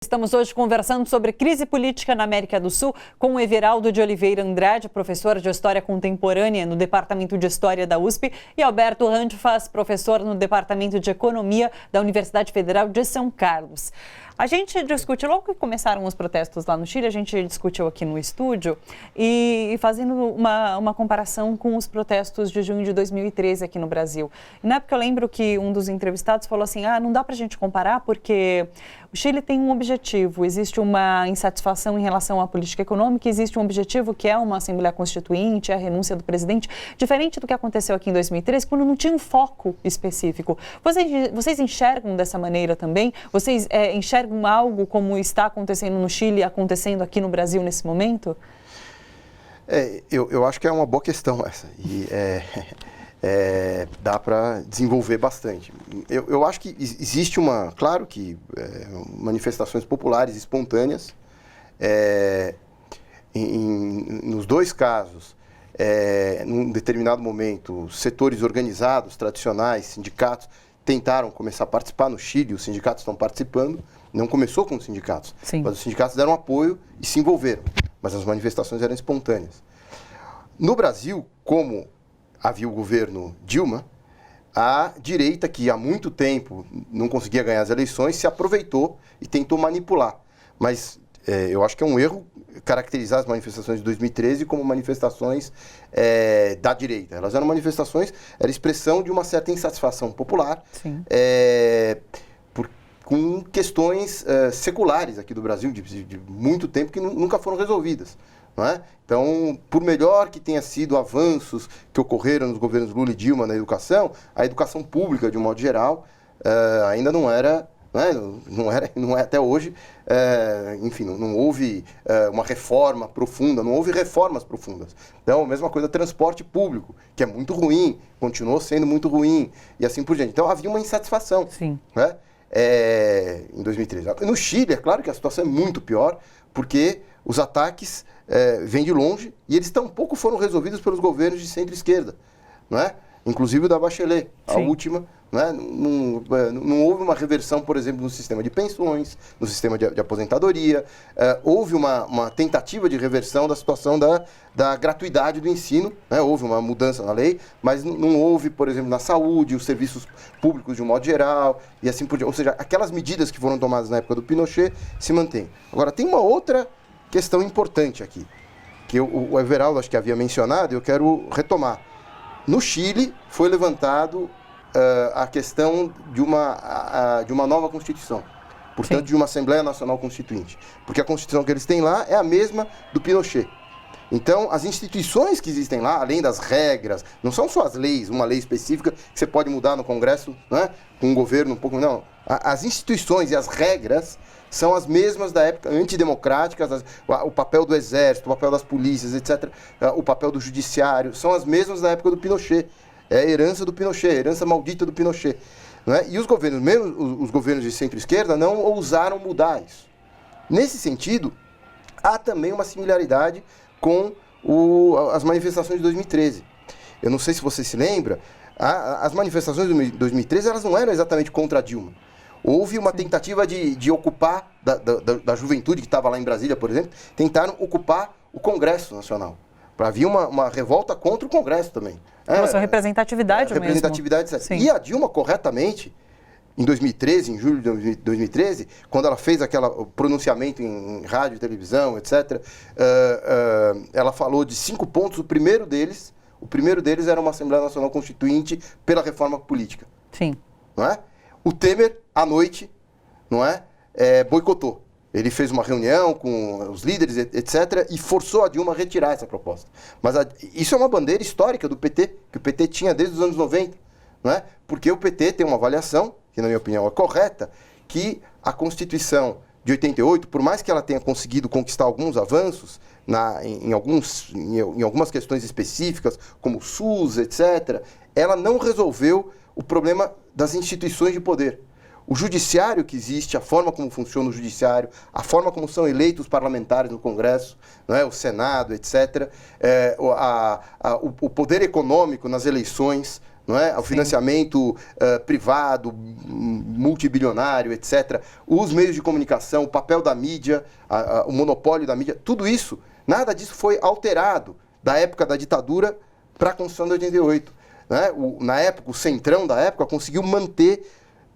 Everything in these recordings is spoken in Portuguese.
Estamos hoje conversando sobre crise política na América do Sul com o Everaldo de Oliveira Andrade, professor de História Contemporânea no Departamento de História da USP, e Alberto Randfas, professor no Departamento de Economia da Universidade Federal de São Carlos. A gente discute, logo que começaram os protestos lá no Chile, a gente discutiu aqui no estúdio e fazendo uma comparação com os protestos de junho de 2013 aqui no Brasil. E na época eu lembro que um dos entrevistados falou assim, não dá pra gente comparar porque o Chile tem um objetivo, existe uma insatisfação em relação à política econômica, existe um objetivo que é uma Assembleia Constituinte, a renúncia do presidente, diferente do que aconteceu aqui em 2013, quando não tinha um foco específico. Vocês enxergam dessa maneira também? Vocês enxergam algo como está acontecendo no Chile, acontecendo aqui no Brasil nesse momento? Eu acho que é uma boa questão essa. E dá para desenvolver bastante. Eu acho que existe claro que manifestações populares espontâneas, nos dois casos, num determinado momento, setores organizados, tradicionais, sindicatos, tentaram começar a participar no Chile, os sindicatos estão participando, não começou com os sindicatos, Sim. Mas os sindicatos deram apoio e se envolveram, mas as manifestações eram espontâneas. No Brasil, como havia o governo Dilma, a direita, que há muito tempo não conseguia ganhar as eleições, se aproveitou e tentou manipular. Mas eu acho que é um erro caracterizar as manifestações de 2013 como manifestações da direita. Elas eram manifestações, era expressão de uma certa insatisfação popular, com questões seculares aqui do Brasil, de muito tempo, que nunca foram resolvidas. Não é? Então, por melhor que tenha sido avanços que ocorreram nos governos Lula e Dilma na educação, a educação pública, de um modo geral, ainda não era, não é até hoje, enfim, não houve uma reforma profunda, não houve reformas profundas. Então, a mesma coisa, transporte público, que é muito ruim, continuou sendo muito ruim, e assim por diante. Então, havia uma insatisfação. Sim. Né? Em 2013. No Chile, é claro que a situação é muito pior, porque os ataques vêm de longe e eles tampouco foram resolvidos pelos governos de centro-esquerda, não é? Inclusive o da Bachelet, a última, não é? Não houve uma reversão, por exemplo, no sistema de pensões, no sistema de aposentadoria, houve uma tentativa de reversão da situação da gratuidade do ensino, né? Houve uma mudança na lei, mas não houve, por exemplo, na saúde, os serviços públicos de um modo geral, e assim por diante. Ou seja, aquelas medidas que foram tomadas na época do Pinochet se mantêm. Agora, tem uma outra questão importante aqui, que o Everaldo acho que havia mencionado, e eu quero retomar. No Chile foi levantado a questão de uma nova Constituição, portanto, de uma Assembleia Nacional Constituinte, porque a Constituição que eles têm lá é a mesma do Pinochet. Então, as instituições que existem lá, além das regras, não são só as leis, uma lei específica que você pode mudar no Congresso, né, com um governo um pouco... Não, as instituições e as regras são as mesmas da época antidemocráticas, o papel do exército, o papel das polícias, etc., o papel do judiciário, são as mesmas da época do Pinochet. É a herança do Pinochet, a herança maldita do Pinochet. Não é? E os governos, mesmo os governos de centro-esquerda, não ousaram mudar isso. Nesse sentido, há também uma similaridade com as manifestações de 2013. Eu não sei se você se lembra, as manifestações de 2013 elas não eram exatamente contra a Dilma. Houve uma tentativa de ocupar, da juventude que estava lá em Brasília, por exemplo, tentaram ocupar o Congresso Nacional. Havia uma revolta contra o Congresso também. Nossa, representatividade mesmo. Representatividade, e a Dilma, corretamente, em 2013, em julho de 2013, quando ela fez aquele pronunciamento em rádio, televisão, etc., ela falou de 5 pontos. O primeiro deles era uma Assembleia Nacional Constituinte pela reforma política. Sim. Não é? O Temer, à noite, não é? Boicotou. Ele fez uma reunião com os líderes, etc., e forçou a Dilma a retirar essa proposta. Mas isso é uma bandeira histórica do PT, que o PT tinha desde os anos 90. Não é? Porque o PT tem uma avaliação, que na minha opinião é correta, que a Constituição de 88, por mais que ela tenha conseguido conquistar alguns avanços em algumas questões específicas, como o SUS, etc., ela não resolveu o problema das instituições de poder. O judiciário que existe, a forma como funciona o judiciário, a forma como são eleitos os parlamentares no Congresso, não é? O Senado, etc., o poder econômico nas eleições, não é? O financiamento privado, multibilionário, etc. Os meios de comunicação, o papel da mídia, o monopólio da mídia, tudo isso, nada disso foi alterado da época da ditadura para a Constituição de 88. Né? Na época, o centrão da época conseguiu manter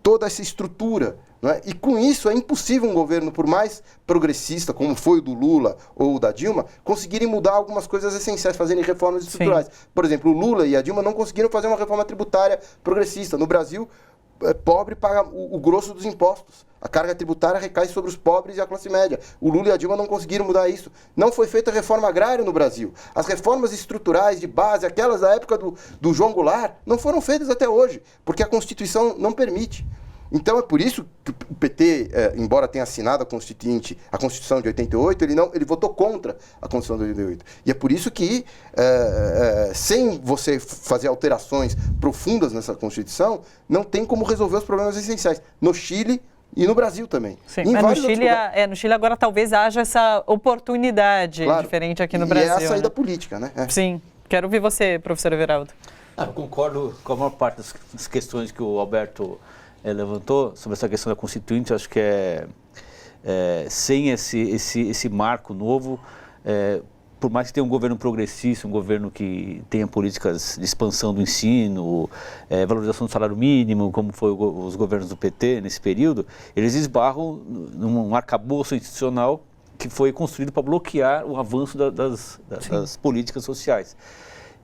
toda essa estrutura. Né? E com isso é impossível um governo, por mais progressista, como foi o do Lula ou o da Dilma, conseguirem mudar algumas coisas essenciais, fazerem reformas estruturais. Sim. Por exemplo, o Lula e a Dilma não conseguiram fazer uma reforma tributária progressista. No Brasil, pobre paga o grosso dos impostos. A carga tributária recai sobre os pobres e a classe média. O Lula e a Dilma não conseguiram mudar isso. Não foi feita reforma agrária no Brasil. As reformas estruturais de base, aquelas da época do João Goulart, não foram feitas até hoje, porque a Constituição não permite. Então é por isso que o PT, embora tenha assinado a Constituição de 88, ele votou contra a Constituição de 88. E é por isso que, sem você fazer alterações profundas nessa Constituição, não tem como resolver os problemas essenciais. No Chile e no Brasil também. Sim, mas no Chile agora talvez haja essa oportunidade diferente aqui no Brasil. E é a saída política, né? Sim. Quero ouvir você, professor Everaldo. Eu concordo com a maior parte das questões que o Alberto levantou sobre essa questão da Constituinte. Acho que sem esse marco novo, por mais que tenha um governo progressista, um governo que tenha políticas de expansão do ensino, valorização do salário mínimo, como foi os governos do PT nesse período, eles esbarram num arcabouço institucional que foi construído para bloquear o avanço das políticas sociais.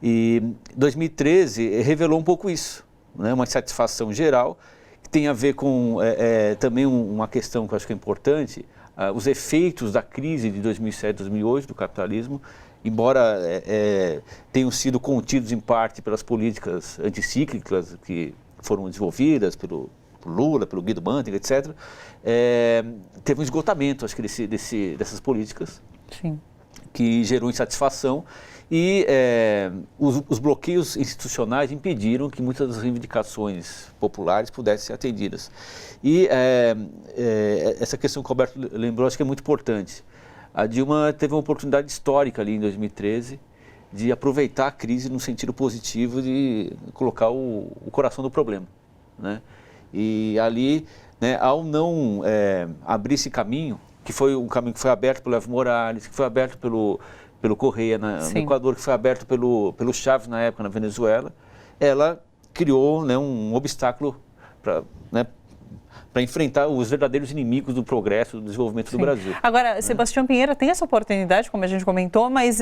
E 2013 revelou um pouco isso, né? Uma insatisfação geral, tem a ver com também uma questão que eu acho que é importante, os efeitos da crise de 2007, 2008 do capitalismo, embora tenham sido contidos em parte pelas políticas anticíclicas que foram desenvolvidas pelo Lula, pelo Guido Mantega, etc., teve um esgotamento, acho que dessas políticas. Sim. Que gerou insatisfação. E os bloqueios institucionais impediram que muitas das reivindicações populares pudessem ser atendidas. E essa questão que o Alberto lembrou, acho que é muito importante. A Dilma teve uma oportunidade histórica ali em 2013 de aproveitar a crise no sentido positivo de colocar o coração do problema, né? E ali, né, ao não abrir esse caminho, que foi um caminho que foi aberto pelo Evo Morales, que foi aberto pelo Correia no Equador, que foi aberto pelo Chávez na época na Venezuela, ela criou, né, um obstáculo para enfrentar os verdadeiros inimigos do progresso, do desenvolvimento do Brasil. Agora, Sebastião Pinheira tem essa oportunidade, como a gente comentou, mas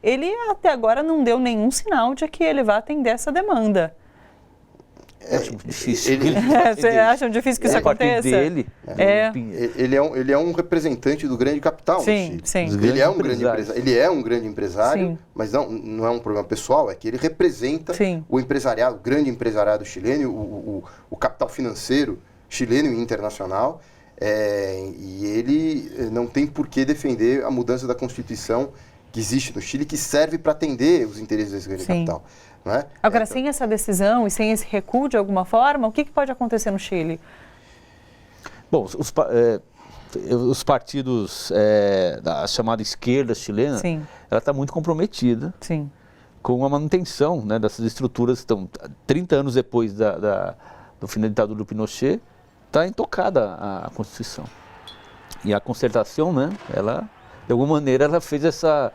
ele até agora não deu nenhum sinal de que ele vai atender essa demanda. Acho difícil. Você acha difícil que isso aconteça? Ele é um representante do grande capital no Chile. Sim. Ele é um grande empresário, mas não é um problema pessoal, é que ele representa o empresariado, o grande empresariado chileno, o capital financeiro chileno e internacional, e ele não tem por que defender a mudança da Constituição que existe no Chile, que serve para atender os interesses desse grande capital. Não é? Agora, sem essa decisão e sem esse recuo de alguma forma, o que pode acontecer no Chile? Bom, os partidos da chamada esquerda chilena, ela está muito comprometida com a manutenção, né, dessas estruturas. Então, 30 anos depois do fim da ditadura do Pinochet, está intocada a Constituição. E a concertação, né, ela, de alguma maneira, ela fez essa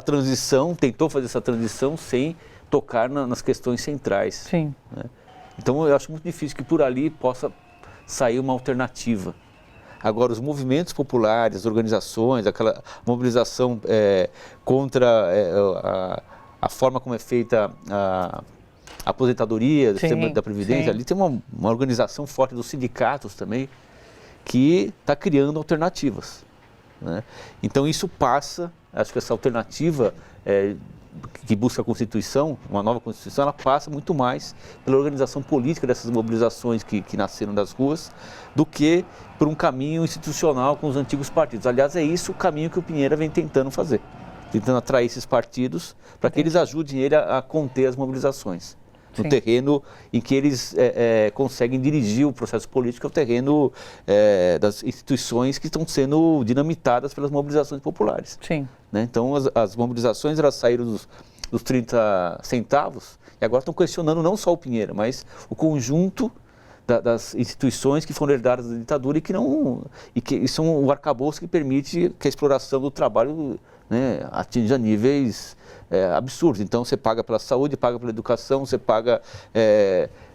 transição, tentou fazer essa transição sem tocar nas questões centrais. Né? Então, eu acho muito difícil que por ali possa sair uma alternativa. Agora, os movimentos populares, as organizações, aquela mobilização contra a forma como é feita a aposentadoria, do sistema da Previdência, ali tem uma organização forte dos sindicatos também, que está criando alternativas. Né? Então, isso passa, acho que essa alternativa que busca a Constituição, uma nova Constituição, ela passa muito mais pela organização política dessas mobilizações que nasceram das ruas, do que por um caminho institucional com os antigos partidos. Aliás, é isso o caminho que o Pinheira vem tentando fazer, tentando atrair esses partidos para que eles ajudem ele a conter as mobilizações. No terreno em que eles conseguem dirigir o processo político, é o terreno das instituições que estão sendo dinamitadas pelas mobilizações populares. Né? Então, as mobilizações elas saíram dos 30 centavos, e agora estão questionando não só o Pinheira, mas o conjunto das instituições que foram herdadas da ditadura e que são o arcabouço que permite que a exploração do trabalho, né, atinja níveis absurdos. Então você paga pela saúde, paga pela educação, você paga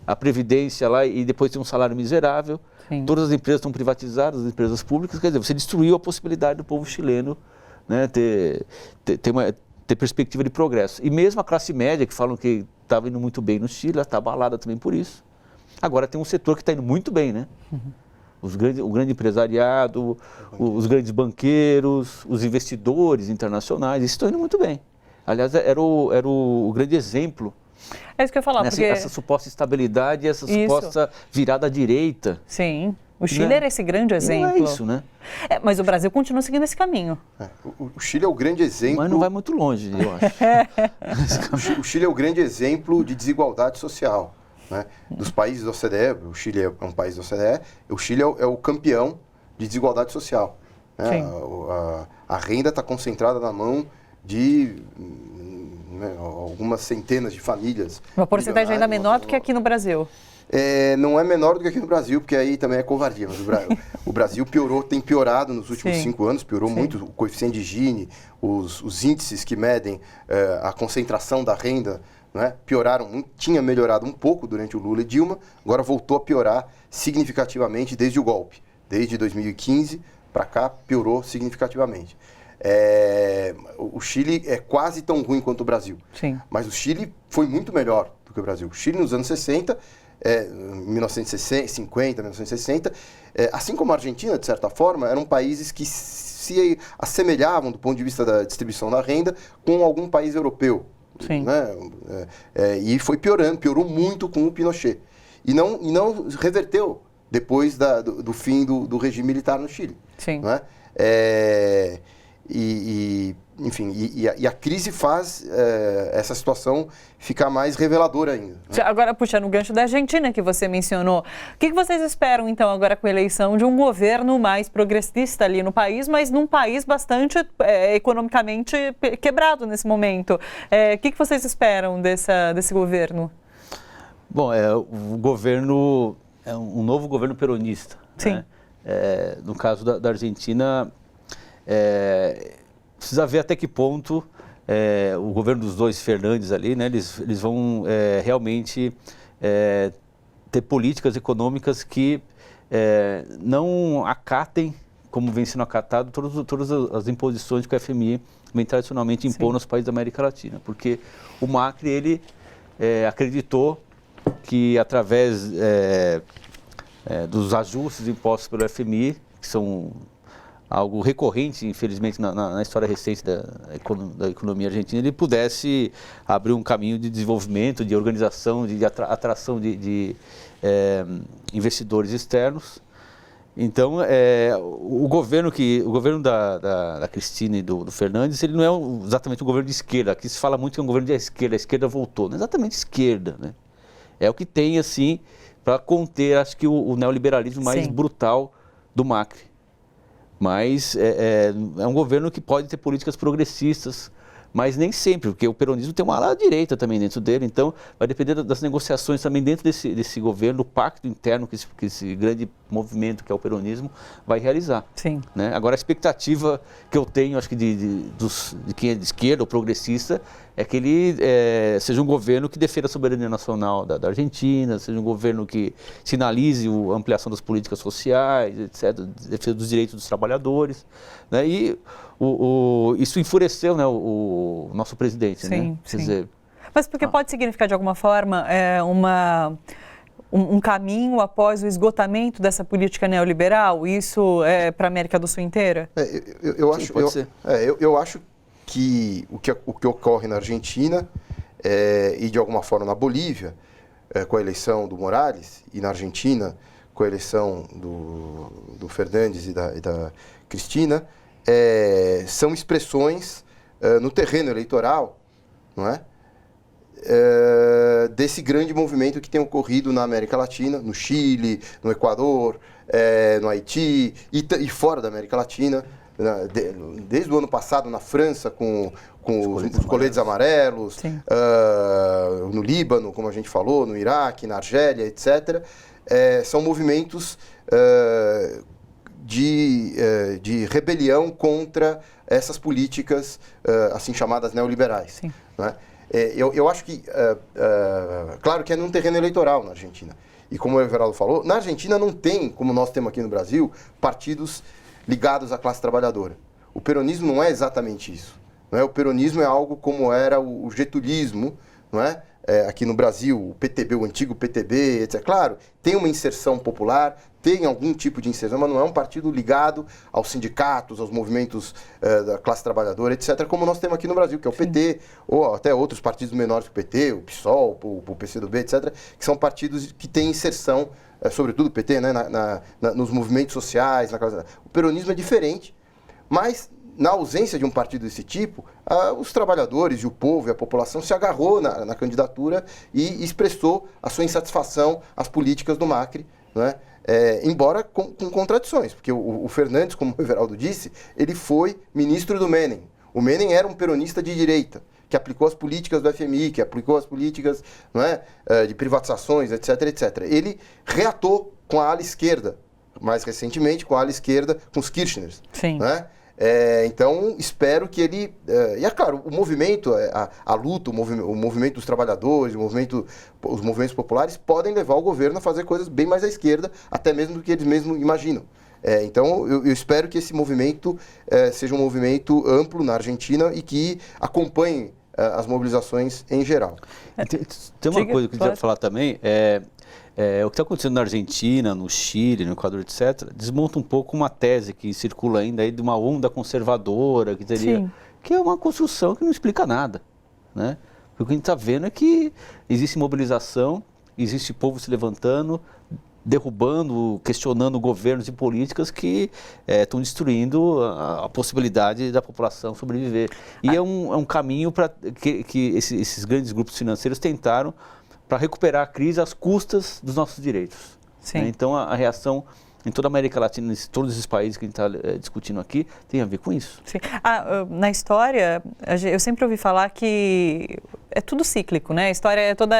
a previdência lá e depois tem um salário miserável. Sim. Todas as empresas estão privatizadas, as empresas públicas, quer dizer, você destruiu a possibilidade do povo chileno, né, ter perspectiva de progresso. E mesmo a classe média, que falam que estava indo muito bem no Chile, ela está abalada também por isso. Agora tem um setor que está indo muito bem, né? O grande empresariado, os grandes banqueiros, os investidores internacionais, isso estão indo muito bem. Aliás, era o grande exemplo. É isso que eu ia falar, porque... Essa suposta estabilidade, essa suposta virada à direita. Sim, o Chile era esse grande exemplo. Não é isso, né? Mas o Brasil continua seguindo esse caminho. O Chile é o grande exemplo... Mas não vai muito longe, eu acho. O Chile é o grande exemplo de desigualdade social. Né? Dos países da OCDE, o Chile é um país da OCDE, o Chile é o campeão de desigualdade social. Né? A renda está concentrada na mão de algumas centenas de famílias. Uma porcentagem ainda menor do que aqui no Brasil. Não é menor do que aqui no Brasil, porque aí também é covardia. Mas o Brasil tem piorado nos últimos 5 anos, piorou muito o coeficiente de Gini, os índices que medem a concentração da renda, né, pioraram muito, tinha melhorado um pouco durante o Lula e Dilma, agora voltou a piorar significativamente desde o golpe. Desde 2015 para cá, piorou significativamente. O Chile é quase tão ruim quanto o Brasil. Sim. Mas o Chile foi muito melhor do que o Brasil. O Chile nos anos 60, 1950, 1960, assim como a Argentina, de certa forma, eram países que se assemelhavam do ponto de vista da distribuição da renda com algum país europeu. Sim. Né? E foi piorou muito com o Pinochet. E não reverteu depois do fim do regime militar no Chile. Sim. Né? Enfim, a crise faz essa situação ficar mais reveladora ainda. Né? Agora, puxando o gancho da Argentina que você mencionou, o que vocês esperam, então, agora com a eleição de um governo mais progressista ali no país, mas num país bastante economicamente quebrado nesse momento? O que vocês esperam desse governo? Bom, o governo é um novo governo peronista. Sim. Né? No caso da Argentina... precisa ver até que ponto o governo dos dois Fernandes ali, né, eles vão realmente ter políticas econômicas que não acatem, como vem sendo acatado, todas as imposições que o FMI vem tradicionalmente impor nos países da América Latina. Porque o Macri, ele acreditou que através dos ajustes impostos pelo FMI, que são algo recorrente, infelizmente, na história recente da economia argentina, ele pudesse abrir um caminho de desenvolvimento, de organização, de atração de investidores externos. Então, o governo da Cristina e do Fernandes, ele não é exatamente um governo de esquerda. Aqui se fala muito que é um governo de esquerda, a esquerda voltou. Não é exatamente esquerda, né? É o que tem, assim, para conter, acho que, o neoliberalismo mais brutal do Macri. Mas é um governo que pode ter políticas progressistas, mas nem sempre, porque o peronismo tem uma ala direita também dentro dele, então vai depender das negociações também dentro desse governo, do pacto interno que esse grande movimento que é o peronismo vai realizar. Sim. Né? Agora, a expectativa que eu tenho, acho que de quem é de esquerda ou progressista, é que ele seja um governo que defenda a soberania nacional da Argentina, seja um governo que sinalize a ampliação das políticas sociais, etc., defesa dos direitos dos trabalhadores. Né? E isso enfureceu, né, o nosso presidente. Sim, né? sim. Quer dizer, mas porque pode significar, de alguma forma, um caminho após o esgotamento dessa política neoliberal? Isso para a América do Sul inteira? Eu acho que o que ocorre na Argentina e, de alguma forma, na Bolívia, com a eleição do Morales, e na Argentina, com a eleição do Fernandes e da Cristina, são expressões no terreno eleitoral, não é? Desse grande movimento que tem ocorrido na América Latina, no Chile, no Equador, no Haiti e fora da América Latina, desde o ano passado na França com os coletes amarelos, no Líbano, como a gente falou, no Iraque, na Argélia, etc. São movimentos de rebelião contra essas políticas assim chamadas neoliberais. Né? Eu acho que, claro que é num terreno eleitoral na Argentina. E como o Everaldo falou, na Argentina não tem, como nós temos aqui no Brasil, partidos ligados à classe trabalhadora. O peronismo não é exatamente isso. Não é? O peronismo é algo como era o getulismo, não é? Aqui no Brasil, o PTB, o antigo PTB, etc. Claro, tem uma inserção popular, tem algum tipo de inserção, mas não é um partido ligado aos sindicatos, aos movimentos da classe trabalhadora, etc., como nós temos aqui no Brasil, que é o PT, ou até outros partidos menores que o PT, o PSOL, o PCdoB, etc., que são partidos que têm inserção, sobretudo o PT, né, nos movimentos sociais. O peronismo é diferente, mas na ausência de um partido desse tipo, os trabalhadores e o povo e a população se agarrou na candidatura e expressou a sua insatisfação às políticas do Macri, né? Embora com contradições, porque o Fernandes, como o Everaldo disse, ele foi ministro do Menem. O Menem era um peronista de direita, que aplicou as políticas do FMI, que aplicou as políticas, não é, de privatizações, etc., etc. Ele reatou com a ala esquerda, mais recentemente com a ala esquerda, com os Kirchners. Sim. Né? Então, espero que ele... e é claro, o movimento, a luta, o movimento dos trabalhadores, os movimentos populares podem levar o governo a fazer coisas bem mais à esquerda, até mesmo do que eles mesmos imaginam. Então, eu espero que esse movimento seja um movimento amplo na Argentina e que acompanhe as mobilizações em geral. Tem uma coisa que eu queria falar também, o que está acontecendo na Argentina, no Chile, no Equador, etc., desmonta um pouco uma tese que circula ainda aí de uma onda conservadora, que é uma construção que não explica nada, né? Porque o que a gente está vendo é que existe mobilização, existe povo se levantando, derrubando, questionando governos e políticas que estão destruindo a possibilidade da população sobreviver. E é um caminho para que esses grandes grupos financeiros tentaram para recuperar a crise às custas dos nossos direitos. Sim. Né? Então, a reação em toda a América Latina, em todos esses países que a gente está discutindo aqui, tem a ver com isso. Sim. Na história, eu sempre ouvi falar que é tudo cíclico, né? A história é toda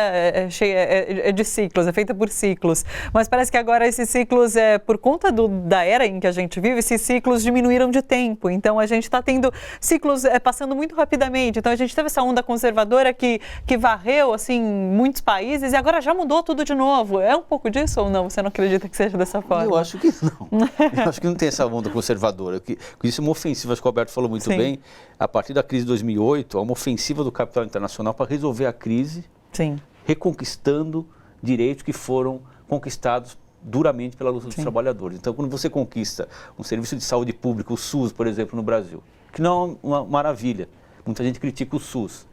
cheia de ciclos, é feita por ciclos. Mas parece que agora esses ciclos, por conta da era em que a gente vive, esses ciclos diminuíram de tempo. Então, a gente está tendo ciclos passando muito rapidamente. Então, a gente teve essa onda conservadora que varreu, assim, muitos países e agora já mudou tudo de novo. É um pouco disso ou não? Você não acredita que seja dessa forma? Eu acho que não. Eu acho que não tem essa onda conservadora. Isso é uma ofensiva, acho que o Alberto falou muito bem. A partir da crise de 2008, há uma ofensiva do capital internacional para resolver a crise, reconquistando direitos que foram conquistados duramente pela luta dos trabalhadores. Então, quando você conquista um serviço de saúde pública, o SUS, por exemplo, no Brasil, que não é uma maravilha, muita gente critica o SUS,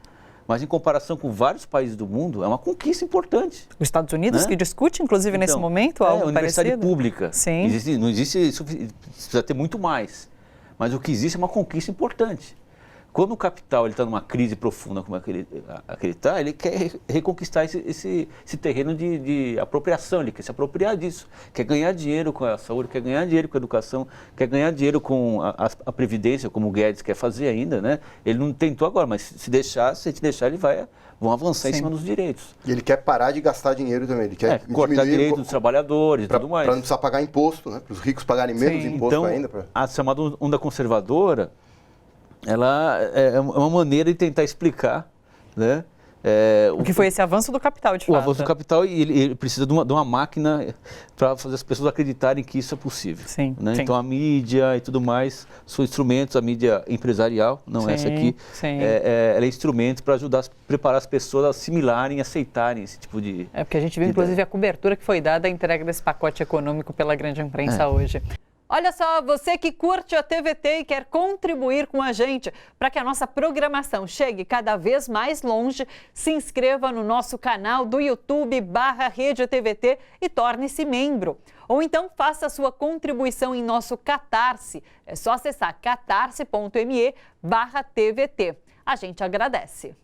mas em comparação com vários países do mundo, é uma conquista importante. Os Estados Unidos, né? Que discute, inclusive, nesse momento, algo parecido. Universidade pública. Sim. Não existe, precisa ter muito mais. Mas o que existe é uma conquista importante. Quando o capital está numa crise profunda como aquele está, ele quer reconquistar esse terreno de apropriação, ele quer se apropriar disso, quer ganhar dinheiro com a saúde, quer ganhar dinheiro com a educação, quer ganhar dinheiro com a Previdência, como o Guedes quer fazer ainda, né? Ele não tentou agora, mas se a gente deixar, vão avançar em cima dos direitos. E ele quer parar de gastar dinheiro também, ele quer cortar direitos dos trabalhadores e tudo mais. Para não precisar pagar imposto, né? Para os ricos pagarem menos imposto ainda. A chamada onda conservadora, ela é uma maneira de tentar explicar, né, o que foi esse avanço do capital, de fato. O avanço do capital, e ele precisa de uma máquina para fazer as pessoas acreditarem que isso é possível. Sim, né? Então, a mídia e tudo mais são instrumentos, a mídia empresarial, não essa aqui, ela é instrumento para ajudar a preparar as pessoas a assimilarem, aceitarem esse tipo de... Porque a gente viu, inclusive, a cobertura que foi dada à entrega desse pacote econômico pela grande imprensa hoje. Olha só, você que curte a TVT e quer contribuir com a gente para que a nossa programação chegue cada vez mais longe, se inscreva no nosso canal do YouTube /Rede TVT e torne-se membro. Ou então faça a sua contribuição em nosso Catarse. É só acessar catarse.me/TVT. A gente agradece.